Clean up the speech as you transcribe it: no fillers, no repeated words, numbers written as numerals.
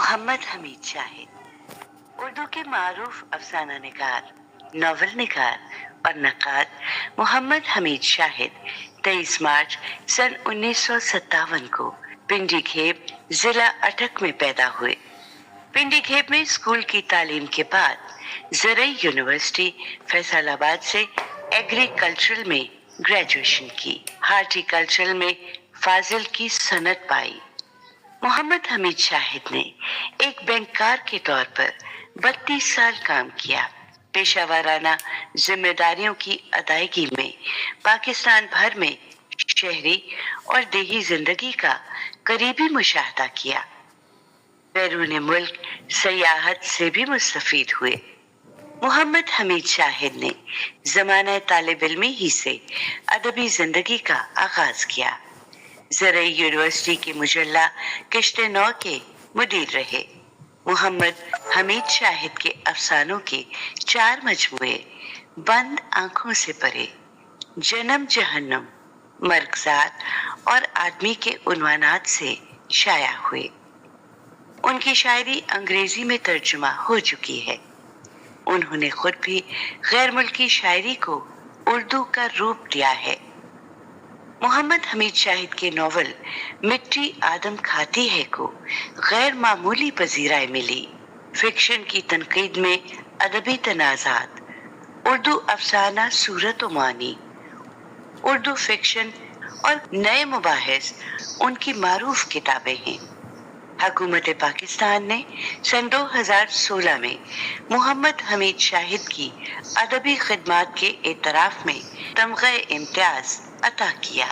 محمد حمید شاہد اردو کے معروف افسانہ نگار، ناول نگار اور نقاد محمد حمید شاہد 23 مارچ سن 1957 کو پنڈی گھیب ضلع اٹک میں پیدا ہوئے۔ پنڈی گھیب میں اسکول کی تعلیم کے بعد زرعی یونیورسٹی فیصل آباد سے ایگریکلچرل میں گریجویشن کی، ہارٹی کلچرل میں فاضل کی سند پائی۔ محمد حمید شاہد نے ایک بینکار کے طور پر 32 سال کام کیا۔ پیشہ ورانہ ذمہ داریوں کی ادائیگی میں پاکستان بھر میں شہری اور دیہی زندگی کا قریبی مشاہدہ کیا۔ بیرون ملک سیاحت سے بھی مستفید ہوئے۔ محمد حمید شاہد نے زمانہ طالب علمی ہی سے ادبی زندگی کا آغاز کیا۔ زرعی یونیورسٹی کے مجلہ کشت نو کے مدیر رہے۔ محمد حمید شاہد کے افسانوں کے 4 مجموعے بند آنکھوں سے پرے، جنم جہنم، مرغزاد اور آدمی کے عنوانات سے شائع ہوئے۔ ان کی شاعری انگریزی میں ترجمہ ہو چکی ہے۔ انہوں نے خود بھی غیر ملکی شاعری کو اردو کا روپ دیا ہے۔ محمد حمید شاہد کے ناول مٹی آدم کھاتی ہے کو غیر معمولی پذیرائی ملی۔ فکشن کی تنقید میں ادبی تنازعات، اردو افسانہ صورت و معنی، اردو فکشن اور نئے مباحث ان کی معروف کتابیں ہیں۔ حکومت پاکستان نے سن 2016 میں محمد حمید شاہد کی ادبی خدمات کے اعتراف میں تمغہ امتیاز عطا کیا۔